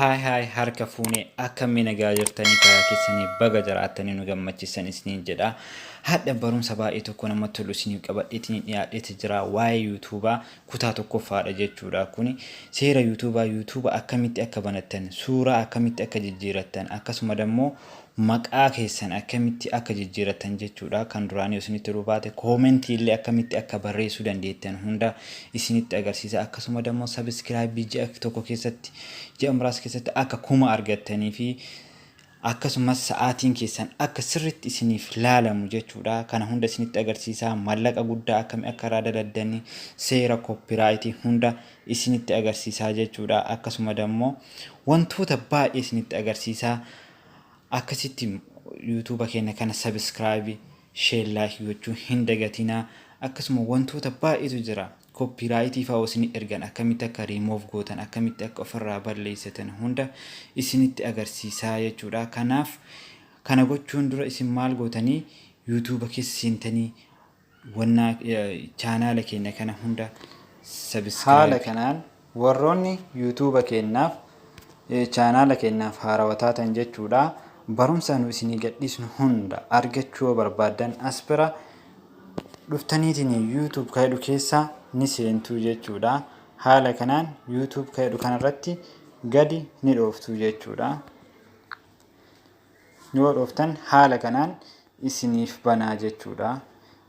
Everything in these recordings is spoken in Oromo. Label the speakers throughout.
Speaker 1: Hai harka fuunee akkamiin nagaa jirtanii karaa keessanii baga jiraatanii nu gammachiisan isiniin jedha. Hadda barumsa baay'ee tokko namatti tolu isiniif qabadheetiin dhiyaadheeti jira waa'ee YouTubaa kutaa tokkoffaadha jechuudha. Kuni seera YouTubaa akkamitti akka banattan, suuraa akkamitti akka jijjiirattan, akkasuma immoo maqaa keessan akkamitti akka jijjiirattan jechuudha. Kan duraanii isinitti dhufaate koomentii illee akkamitti akka barreessuu dandeettan hunda isinitti agarsiisa. Akkasuma immoo subscribe ji'a tokko keessatti ji'a muraasa keessatti akka 1000 argattanii fi akkasumas sa'aatiin keessan akka sirriitti isiniif laalamu jechuudha. Kana hunda isinitti agarsiisa. Mallaqa guddaa akkami akka raadadaddanii seera copyright hunda isinitti agarsiisa jechuudha. Akkasuma immoo wantoota baay'ee isinitti agarsiisa. Akkasitti YouTube keenya kana subscribe, share, like gochuu hin dagatinaa. Akkasuma wantoota baay'eetu jira. Copyright fa'aa isin ergan akkamitti akka remove gootan, akkamitti akka ofirraa balleessatan hunda isinitti agarsiisa jechuudha. Kanaaf kana gochuun dura isin maal gootanii YouTube keessa seentanii wanna channel keenya kana hunda subscribe. Haala kanaan warroonni YouTube keenyaaf channel keenyaaf haarawaa taatan jechuudha. Barumsa nu isinii gadhiisnu hunda argachuu barbaadan as bira dhuftaniitiin YouTube kaydhu keessa ni seentu jechuudha. Haala kanaan YouTube kaydhu kanarratti gadi ni dhooftu jechuudha. Yoo dhooftan haala kanaan isiniif banaa jechuudha.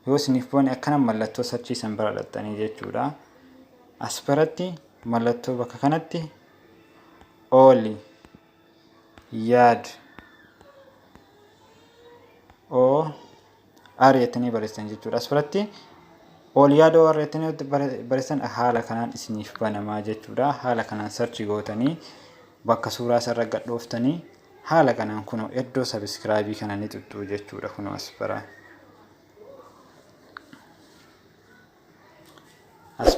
Speaker 1: Yoo isiniif bane akkana mallattoo sarchiisan bira dhaxxanii jechuudha. As biratti mallattoo bakka kanatti oli yaad o ari'atanii barreessan jechuudha. As biratti ol yaada ari'atanii barreessan haala kanaan isiniif banamaa jechuudha. Haala kanaan sarchi gootanii bakka suuraa sarara gadhooftanii haala kanaan kunoo iddoo subscribe kana ni tuttuu jechuudha. Kunoo as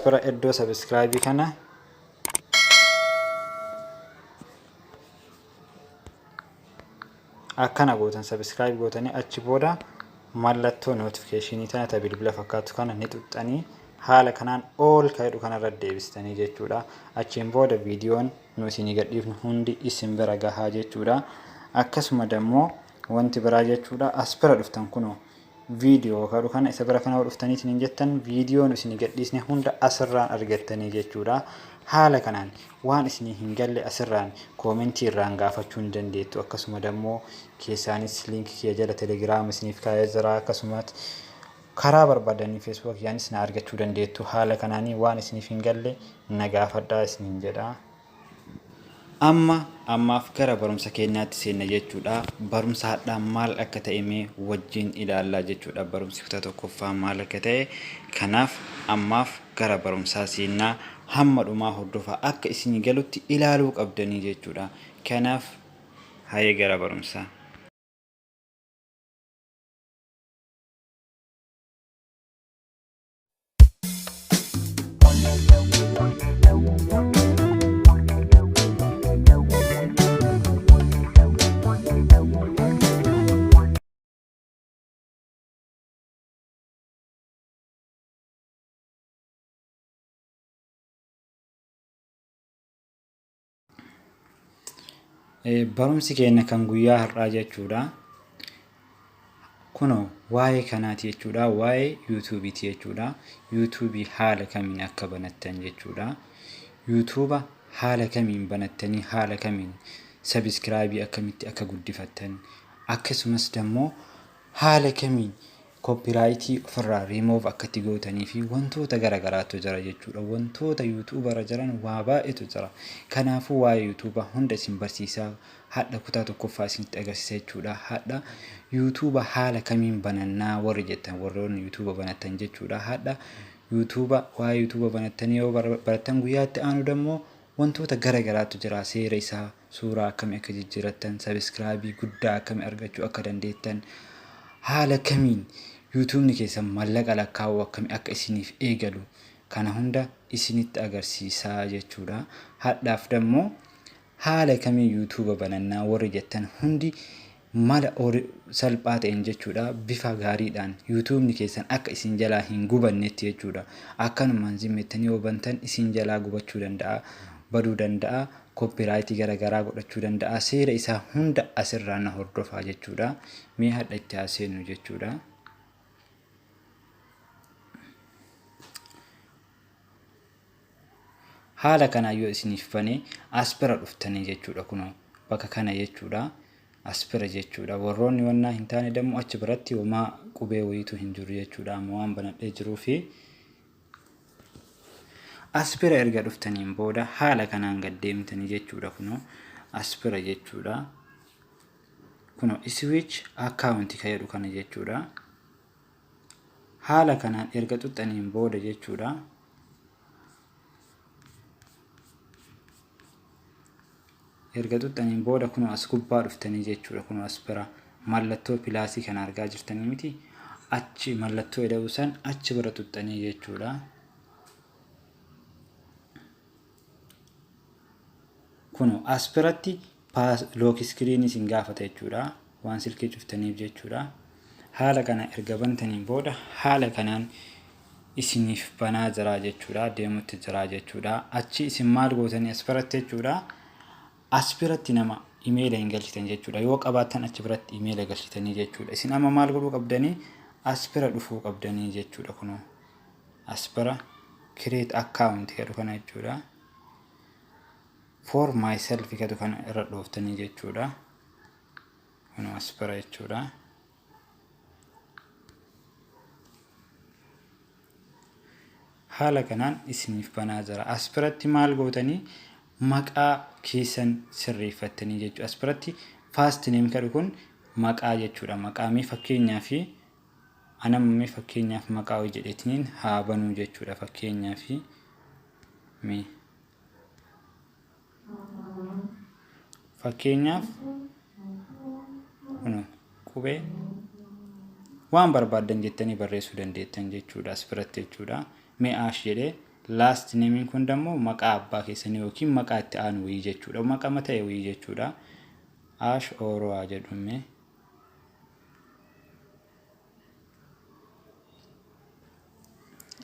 Speaker 1: bira iddoo subscribe kana akkana gootan subscribe gootanii achi booda mallattoo notification tana bilbila fakkaatu kana ni tuttanii haala kanaan all kaydhu kanarra deebistanii jechuudha. Achiin booda viidiyoon nu isinii gadhiifnu hundi isin bira gahaa jechuudha. Akkasuma immoo wanti biraa jechuudha as bira dhuftan kunoo viidiyoo kaydhu kana isa bira kana dhuftaniitiin jettan viidiyoon isinii gadhiisne hunda asirraan argattanii jechuudha. Haala kanaan waan isinii hin galle asirraan koomentii irraan gaafachuu hin dandeettu. Akkasuma immoo keessaanis linkii kee jala Telegram isiniif kaa'ee jira. Akkasumas karaa barbaadanii Facebook yaanis na argachuu dandeettu. Haala kanaanii waan isiniif hin galle na gaafadhaa isiniin jedha. Ammaaf gara barumsa keenyaatti seenna jechuudha. Barumsa hadhaa maal akka ta'e mee wajjin ilaallaa jechuudha. Barumsi kutaa tokkoffaa maal akka ta'e. Kanaaf ammaaf gara barumsaa seennaa hamma dhumaa hordofaa akka isinii galutti ilaaluu qabdanii jechuudha. Kanaaf hayya gara barumsaa. Barumsi keenya kan guyyaa har'aa jechuudha. Kunoo waa'ee kanaati jechuudha. Waa'ee YouTube'ti jechuudha. YouTube haala kamiin akka banattan jechuudha. YouTube haala kamiin banattanii haala kamiin subscribe akkamitti akka guddifattan akkasumas immoo haala kamiin copyright ofirraa remove akkatti gootanii fi wantoota garagaraatu jira jechuudha. Wantoota YouTube irra jiran waa baay'eetu jira. Kanaafuu waa'ee YouTube hunda isin barsiisaa hadha kutaa tokkoffaa isinitti agarsiisa jechuudha. Hadha YouTube haala kamiin banannaa warri jettan warroonni YouTube banattan jechuudha. Hadha YouTube waa'ee YouTube banattanii yoo barattan guyyaatti aanu dammoo wantoota garagaraatu jira. Seera isaa suuraa akkamii akka jijjiirattan subscribe guddaa akkamii argachuu akka dandeettan haala kamiin YouTube keessan mallaqa lakkaa'uu akkamii akka isiniif eegalu kana hunda isinitti agarsiisaa jechuudha. Hadhaaf dammoo haala kamiin YouTube banannaa warri jettan hundi mala salphaa ta'een jechuudha. Bifa gaariidhaan YouTube keessan akka isin jalaa hin gubannetti jechuudha. Akkanumaan zimmettanii yoo bantan isin jalaa gubachuu danda'a, baduu danda'a. koppiraayitii garaagaraa godhachuu danda'a. Seera isaa hunda asirraa na hordofaa jechuudha. Mee hadha itti haaseennu jechuudha. Haala kanaan yoo isiniif banee as bira dhuftanii jechuudha. Kunoo bakka kana jechuudha. As bira jechuudha. Warroonni wannaa hin taane dammoo achi biratti homaa qubee wayiitu hin jiru jechuudha. Amma waan banadhee jiruu fi as bira erga dhuftaniin booda haala kanaan gad deemtanii jechuudha. Kunoo as bira jechuudha. Kunoo switch account ka jedhu kana jechuudha. Haala kanaan erga xuxxaniin booda jechuudha. Erga xuxxaniin booda kunoo as gubbaa dhuftanii jechuudha. Kunoo as bira mallattoo pilaasii kana argaa jirtanii miti. Achi mallattoo eda'uu san achi bira xuxxanii jechuudha. Kunoo as biratti lock screen isin gaafata jechuudha. Waan silkii cuftaniif jechuudha. Haala kana erga bantaniin booda haala kanaan isiniif banaa jira jechuudha. Deemutti jira jechuudha. Achi isin maal gootanii as biratti jechuudha. As biratti nama email hin galchitan jechuudha. Yoo qabaatan achi biratti email galchitanii jechuudha. Isin amma maal godhuu qabdanii as bira dhufuu qabdanii jechuudha. Kunoo as bira create account jedhu kana jechuudha. For myself jedhu kana irra dhooftanii jechuudha. Kunoo as bira jechuudha. Haala kanaan isiniif banaa jira. As biratti maal gootanii maqaa keessan sirreeffattanii jechuudha. As biratti fast name kadhu kun maqaa jechuudha. Maqaa mee fakkeenyaaf anamni fakkeenyaaf maqaa hojii jedheetiniin haa banuu jechuudha. Fakkeenyaaf mee fakkeenyaaf kunoo qubee waan barbaadan jettanii barreessuu dandeettan jechuudha. As biratti jechuudha. Mee ash jedhee last name kun dammoo maqaa abbaa keessanii yookiin maqaa itti aanu wayii jechuudha. Maqaa mata'e wayii jechuudha. Ash Oroa jedhume.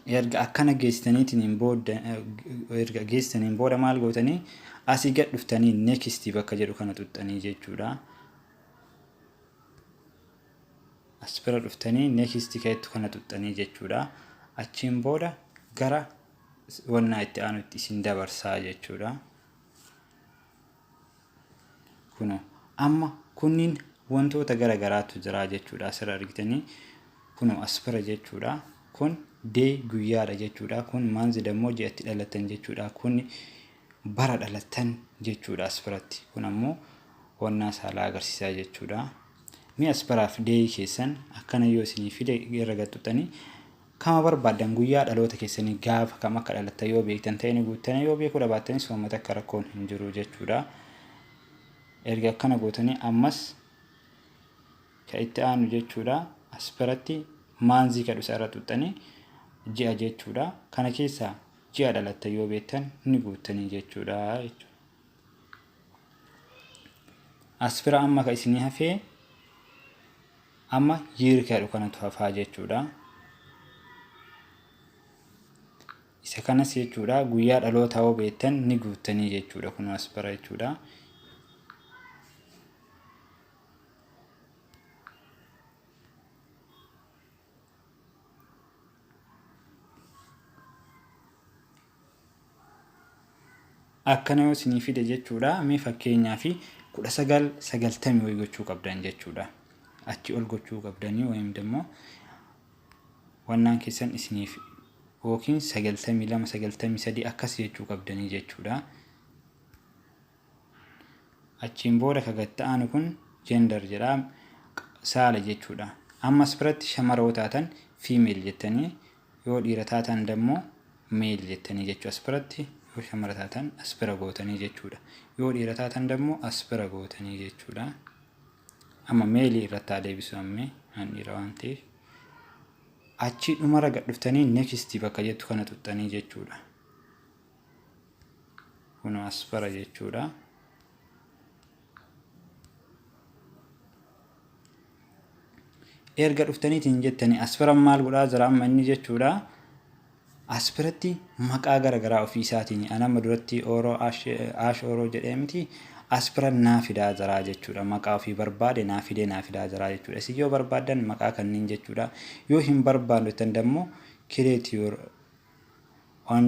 Speaker 1: Erga akkana geessitaniitiin booda maal gootanii asii gad dhuftanii next bakka jedhu kana xuxxanii jechuudha. As bira dhuftanii next ka'ettu kana xuxxanii jechuudha. Achiin booda gara wannaa itti aanutti isin dabarsaa jechuudha. Kunoo amma kunniin wantoota garaagaraatu jira jechuudha. Asirra argitanii kunoo as bira jechuudha. Kun day guyyaadha jechuudha. Kun manzi dammoo ji'atti dhalatan jechuudha. Kun bara dhalatan jechuudha as biratti. Kun ammoo wannaa saalaa agarsiisaa jechuudha. Mee as biraaf day keessan akkana yoo isinii fide irra gaxxuxanii kama barbaadan guyyaa dhaloota keessanii gaafa kam akka dhalata yoo beektan ta'anii guuttanii yoo beekuu dhabaatanis uummata akka rakkoon hin jiru jechuudha. Erga akkana gootanii ammas ka itti aanu jechuudha. As biratti maanzii kadhu isa irra xuxxanii ji'a jechuudha. Kana keessaa ji'a dhalata yoo beektan ni guuttanii jechuudha. As bira amma ka isinii hafee amma year kadhu kanatu hafaa jechuudha. Isa kanas jechuudha. Guyyaa dhaloota yoo beektan ni guuttanii jechuudha. Kun as bira jechuudha. Akkana yoo isinii fide jechuudha. Mee fakkeenyaaf 1990 wayii gochuu qabdan jechuudha. Achi ol gochuu qabdanii wayim dammoo wannaan keessan isiniif yookiin 92 93 akkas jechuu qabdanii jechuudha. Achiin booda ka gad ta'anu kun gender jedha. Saala jechuudha. Ammas biratti shamara yoo taatan female jettanii yoo dhiira taatan dammoo male jettanii jechuudha. As biratti yoo shamara taatan as bira gootanii jechuudha. Yoo dhiira taatan dammoo as bira gootanii jechuudha. Amma male irratti haa deebisu ammee an dhiira waan ta'eef. Achi dhumara gad dhuftanii next bakka jettu kana xuxxanii jechuudha. Kun as bira jechuudha. Erga dhuftaniitiin jettanii as bira maal godhaa jira amma inni jechuudha. as biratti maqaa garaagaraa ofii isaatiin anama duratti Oroo Ash Oroo jedhee miti as bira naa fidaa jira jechuudha. Maqaa ofii barbaade naa fidaa jira jechuudha. Isin yoo barbaadan maqaa kanneen jechuudha. Yoo hin barbaanne immoo create your own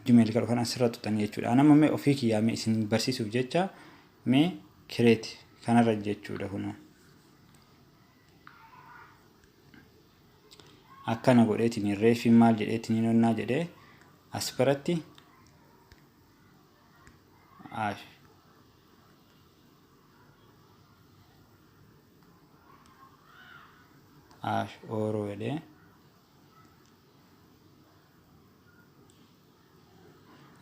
Speaker 1: Gmail kan dhufan asirra tuqxanii jechuudha. Anama mee ofii kiyyaamee isin barsiisuuf jecha mee create kanarra jechuudha kunoo. Akkana godheetiin reefii maal jedheetiin onnaa jedhee as biratti Ash Oroo jedhee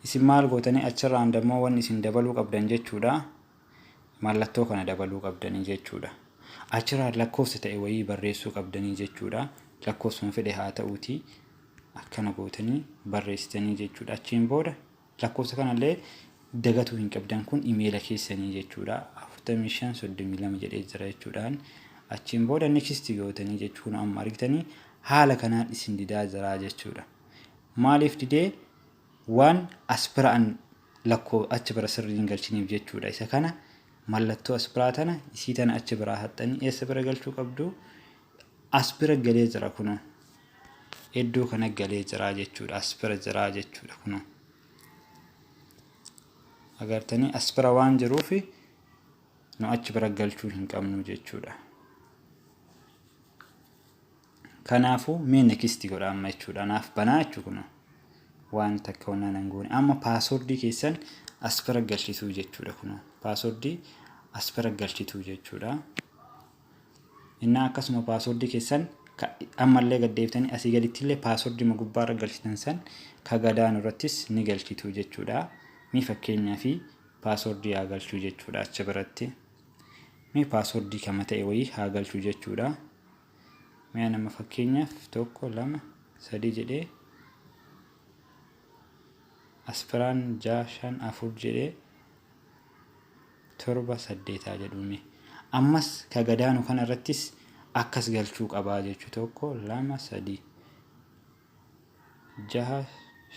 Speaker 1: isin maal gootanii achirraan dammoo wanni isin dabaluu qabdan jechuudha. Mallattoo kana dabaluu qabdanii jechuudha. Achirraan lakkoofsa ta'e wayii barreessuu qabdanii jechuudha. Lakkoofsuma fedhe haa ta'uuti akkana gootanii barreessitanii jechuudha. Achiin booda lakkoofsa kanallee dagatuu hin qabdan kun imeela keessanii jechuudha. 4532 jedhee jira jechuudhaan achiin booda next gootanii jechuun amma argitanii haala kanaan isin didaa jira jechuudha. Maaliif didee waan as biraan lakkoo achi bira sirriin galchiniif jechuudha. Isa kana mallattoo as biraa tana isii tana achi biraa haxxanii eessa bira galchuu qabdu? As bira galee jira kunoo. Iddoo kana galee jira jechuudha. As bira jira jechuudha kunoo. Agartanii as bira waan jiruuf nu achi bira galchuu hin qabnu jechuudha. Kanaafuu mee next godha amma jechuudha. Naaf banachuuf kunoo. Waan takka waan nan goone amma paaswordii keessan as bira galchituu jechuudha kunoo. Paaswordii as bira galchituu jechuudha. Inna akkasuma paaswordii keessan ammallee gaddeeftanii asii gaditti illee paaswordii gubbaarra galchitan san ka gadaan irrattis ni galchitu jechuudha. Mi fakkeenyaa fi paaswordii haa galchuu jechuudha achi biratti. Mi paaswordii kama ta'e wayii haa galchuu jechuudha. Mi nama fakkeenyaaf 1 2 3 jedhee aspiraan 6 5 4 jedhee 7 8 jedhume. Ammas ka gadaanu kana irrattis akkas galchuu qabaa jechuu 1 2 3 6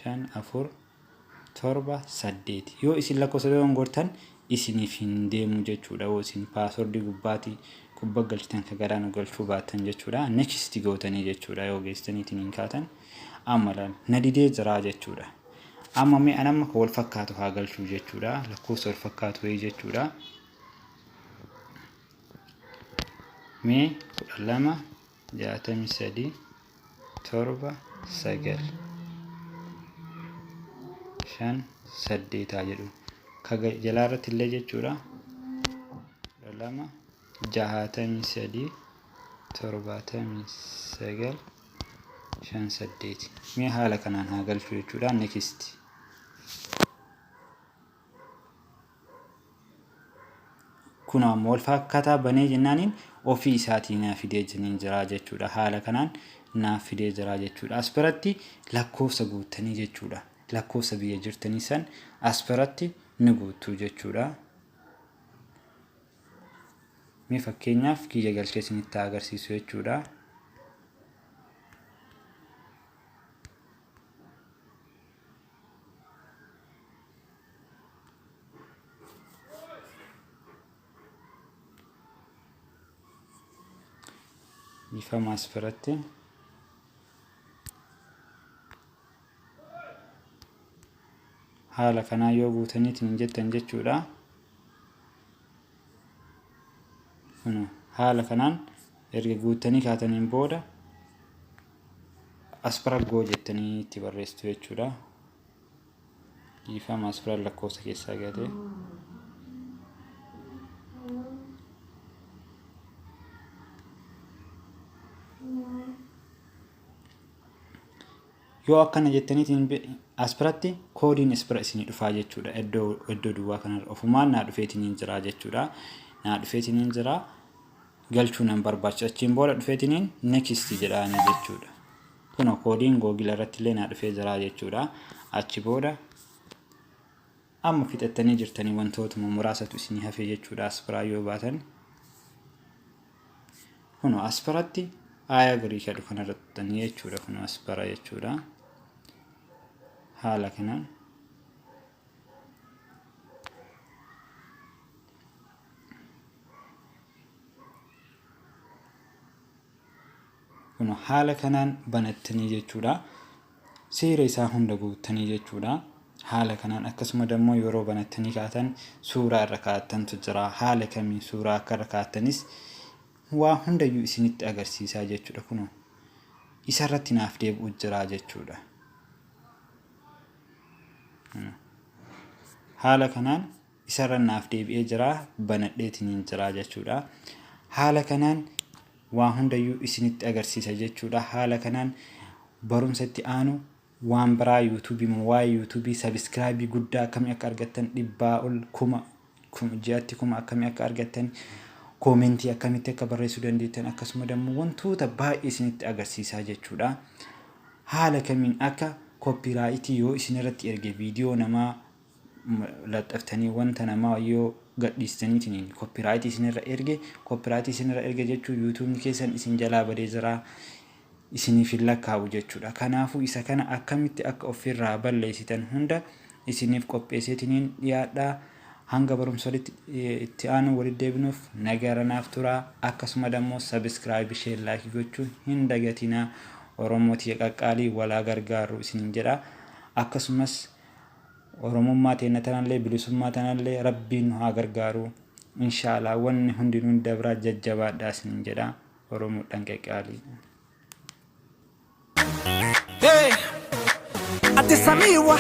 Speaker 1: 5 4 7 8 yoo isin lakkoofsa dogoggortan isiniif hin deemu jechuudha. Yoo isin paaswordii gubbaatti kubba galchitan ka gadaanu galchuu baattan jechuudha. Next gootanii jechuudha yoo geessaniitiin hin kaatan amalaan nadidee jira jechuudha. Amma mee anamma wal fakkaatu haa galchuu jechuudha. Lakkoofsa wal fakkaatu wayii jechuudha. Mee 12 63 7 9 5 8 jedhu ka jalaarratti illee jechuudha. 12 63 7 9 5 8 mee haala kanaan haa galchuu jechuudha. Next kun ammoo wal fakkaataa banee jennaaniin ofii isaatii naaf fidee jira jechuudha. Haala kanaan naaf fidee jira jechuudha. As biratti lakkoofsa guuttanii jechuudha. Lakkoofsa biyya jirtanii san as biratti ni guuttuu jechuudha. Mee fakkeenyaaf kiyya galchee isinitti agarsiisu jechuudha. Bifama as biratti haala kanaa yoo guutaniitiin jettan jechuudha. Haala kanaan erga guutanii kaataniin booda as bira goo jettanii itti barreessitu jechuudha. Bifama as bira lakkoofsa keessaa gatee yoo akkana jettaniitiin as biratti koodiin as bira isinii dhufaa jechuudha. Iddoo duwwaa kanarra ofumaan naa dhufeetiin jira jechuudha. Naa dhufeetiin jira galchuu nan barbaachisa. Achiin booda dhufeetiin next jedhaani jechuudha. Kun koodiin Google irratti illee naa dhufee jira jechuudha. Achi booda amma fixattanii jirtanii wantootuma muraasatu isinii hafee jechuudha. As biraa yoo baatan kun as biratti aya Greek jedhu kanarratti jechuudha. Kun as bira jechuudha. haala kanaan kun haala kanaan banattanii jechuudha. Seera isaa hunda guuttanii jechuudha. Haala kanaan akkasuma dammoo yeroo banattanii kaatan suuraa irra kaa'attantu jira. Haala kamiin suuraa akka irra kaa'attanis waa hundayyuu isinitti agarsiisaa jechuudha. Kun isarratti naaf deebi'u jira jechuudha. Haala kanaan isarra naaf deebi'ee jira, banadheetiin jira jechuudha. Haala kanaan waa hundayyuu isinitti agarsiisa jechuudha. Haala kanaan barumsa itti aanu waan biraa YouTube waa'ee YouTube subscribe guddaa akkamii akka argattan 100,000 akkamii akka argattan koomentii akkamitti akka barreessuu dandeettan akkasuma dammoo wantoota baay'ee isinitti agarsiisaa jechuudha. Haala kamiin akka copyright yoo isin irratti erge viidiyoo namaa laxaftanii wanta namaa yoo gadhiistaniitiin copyright isin irra erge jechuun YouTube keessan isin jalaa badee jira. Isiniif lakkaa'u jechuudha. Kanaafuu isa kana akkamitti akka ofirraa balleessitan hunda isiniif qopheesseetiin dhiyaadha. Hanga barumsa itti aanu walitti deebinuuf nagaranaaf tura. Akkasuma dammoo subscribe, share, like gochuu hin dagatinaa. Oromootii qaqqaalii walaa gargaaru isinin jedha. Akkasumas Oromummaa teenya tanallee bilisummaa tanallee Rabbiin haa gargaaru. Inshaallah wanni hundinuu dabraa jajjabaadhaa isinin jedha. Oromoodhaan qaqqaalii.
Speaker 2: Hey, ati samiwa